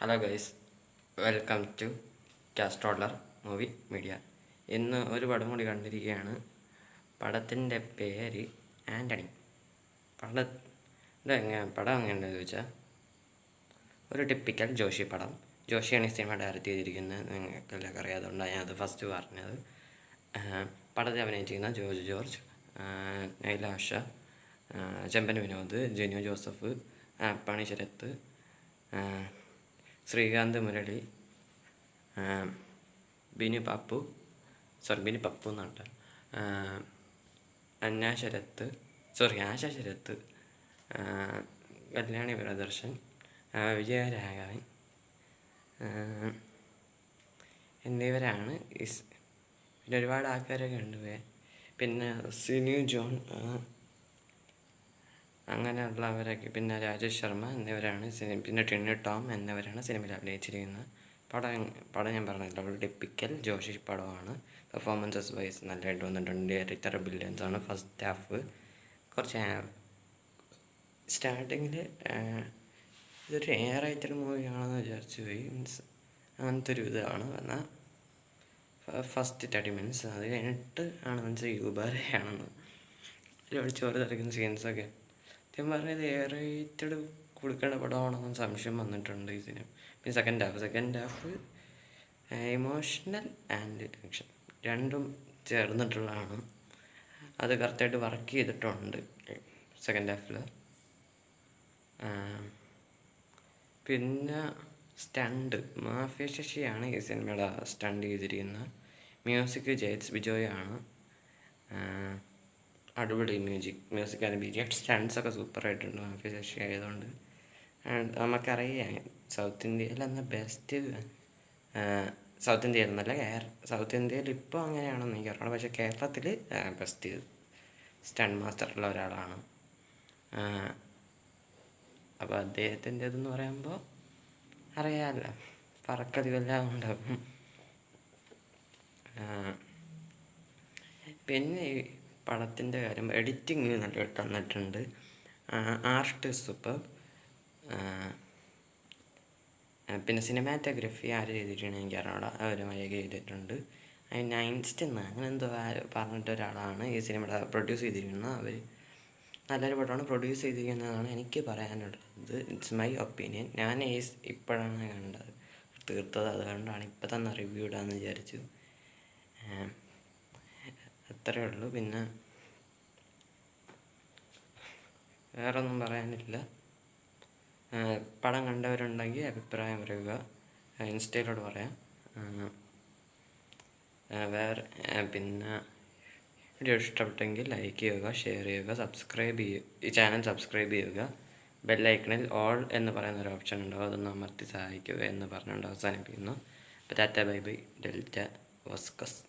Hello guys, welcome to Castroller movie media. ഇന്ന് ഒരു പടം കൂടി കണ്ടിരിക്കുകയാണ്. പടത്തിൻ്റെ പേര് ആൻ്റണി. പടം എങ്ങനെയുണ്ടെന്ന് ചോദിച്ചാൽ ഒരു ടിപ്പിക്കൽ ജോഷി പടം. ജോഷിയാണ് ഈ സിനിമ ഡയറക്റ്റ് ചെയ്തിരിക്കുന്നത്. നിങ്ങൾക്കെല്ലാം അറിയാതുകൊണ്ടാണ് ഞാനത് ഫസ്റ്റ് പറഞ്ഞത്. പടത്തിൽ അഭിനയിച്ചിരിക്കുന്ന ജോർജ് ജോർജ്, നൈലാഷ, ചെമ്പൻ വിനോദ്, ജെന്യു ജോസഫ്, പണി ശരത്ത്, ശ്രീകാന്ത് മുരളി, ബിനു പപ്പു എന്നാണ്, ആശ ശരത്ത്, കല്യാണി പ്രിയദർശൻ, വിജയരാഘവൻ എന്നിവരാണ് പിന്നെ ഒരുപാട് ആൾക്കാരൊക്കെ ഉണ്ട്. പിന്നെ സിനു ജോൺ അങ്ങനെയുള്ളവരൊക്കെ, പിന്നെ രാജേഷ് ശർമ്മ എന്നിവരാണ് പിന്നെ ടിനി ടോം എന്നിവരാണ് സിനിമയിൽ അഭിനയിച്ചിരിക്കുന്നത്. പടം ഞാൻ പറഞ്ഞില്ല, ഒരു ടിപ്പിക്കൽ ജോഷി പടമാണ്. പെർഫോമൻസസ് വൈസ് നല്ലതായിട്ട് വന്നിട്ടുണ്ട്. ഡയറക്ടർ ബ്രില്യൻസ് ആണ്. ഫസ്റ്റ് ഹാഫ് കുറച്ച് സ്റ്റാർട്ടിങ്ങിൽ ഇതൊരു റൈറ്റർ മൂവിയാണെന്ന് വിചാരിച്ചു പോയി. അങ്ങനത്തെ ഒരു ഇതാണ്. എന്നാൽ ഫസ്റ്റ് 30 മിനിറ്റ്സ്, അത് കഴിഞ്ഞിട്ട് ആണ് മനസ്സിലായി യൂബാരയാണെന്ന്. ഒരുപാട് ചോറ് തിരക്കുന്ന സീൻസൊക്കെ സത്യം പറഞ്ഞത് റേറ്റഡ് കൊടുക്കേണ്ട പടമാണെന്ന് സംശയം വന്നിട്ടുണ്ട് ഈ സിനിമ. പിന്നെ second half emotional and action രണ്ടും ചേർന്നിട്ടുള്ളതാണ്. അത് കറക്റ്റായിട്ട് വർക്ക് ചെയ്തിട്ടുണ്ട് സെക്കൻഡ് ഹാഫിൽ. പിന്നെ സ്റ്റണ്ട് മാഫിയ ശശിയാണ് ഈ സിനിമയുടെ സ്റ്റണ്ട് ചെയ്തിരിക്കുന്നത്. മ്യൂസിക് ജെയ്റ്റ്സ് ബിജോയാണ്. അടിപൊളി മ്യൂസിക് ആൻഡ് ബിജിഎം സ്റ്റണ്ട്സൊക്കെ സൂപ്പറായിട്ടുണ്ട്. മാഫിയ ശശി ആയതുകൊണ്ട് നമുക്കറിയാം സൗത്ത് ഇന്ത്യയിലെന്ന ബെസ്റ്റ് സൗത്ത് ഇന്ത്യയിൽ എന്നല്ല സൗത്ത് ഇന്ത്യയിൽ ഇപ്പോൾ അങ്ങനെയാണെന്ന് എനിക്കറിയാം. പക്ഷേ കേരളത്തിൽ ബെസ്റ്റ് സ്റ്റണ്ട് മാസ്റ്ററുള്ള ഒരാളാണ്. അപ്പോൾ അദ്ദേഹത്തിൻ്റെ ഇതെന്ന് പറയുമ്പോൾ അറിയാമല്ലോ, പറക്കധികമെല്ലാം ഉണ്ടാകും. പിന്നെ ഈ പടത്തിൻ്റെ കാര്യം, എഡിറ്റിങ് നല്ലതായിട്ട് തന്നിട്ടുണ്ട്. Art super. പിന്നെ സിനിമാറ്റോഗ്രഫി ആര് ചെയ്തിട്ടാണ് എനിക്കറിയാം, അവരുമായൊക്കെ ചെയ്തിട്ടുണ്ട്. ഐൻസ്റ്റീൻ അങ്ങനെ എന്തോ പറഞ്ഞിട്ട് ഒരാളാണ് ഈ സിനിമയുടെ പ്രൊഡ്യൂസ് ചെയ്തിരിക്കുന്നത്. അവർ നല്ലൊരു പടമാണ് പ്രൊഡ്യൂസ് ചെയ്തിരിക്കുന്നതാണ് എനിക്ക് പറയാനുള്ളത്. It's my opinion. ഞാൻ ഇപ്പോഴാണ് തീർത്തത്, അതുകൊണ്ടാണ് ഇപ്പം തന്നെ റിവ്യൂ ഇടാമെന്ന് വിചാരിച്ചു. അത്രയേ ഉള്ളൂ. പിന്നെ വേറൊന്നും പറയാനില്ല. പടം കണ്ടവരുണ്ടെങ്കിൽ അഭിപ്രായം പറയുക, ഇൻസ്റ്റയിലോട്ട് പറയാം. പിന്നെ വീഡിയോ ഇഷ്ടപ്പെട്ടെങ്കിൽ ലൈക്ക് ചെയ്യുക, ഷെയർ ചെയ്യുക, ഈ ചാനൽ സബ്സ്ക്രൈബ് ചെയ്യുക. ബെല്ലൈക്കണിൽ ഓൾ എന്ന് പറയുന്ന ഒരു ഓപ്ഷൻ ഉണ്ടാവും, അതൊന്ന് അമർത്തി സഹായിക്കുക എന്ന് പറഞ്ഞുകൊണ്ട് അവസാനിപ്പിക്കുന്നു. അപ്പോൾ ടാറ്റ ബൈ ബൈ, ഡെൽറ്റ വസ്കസ്.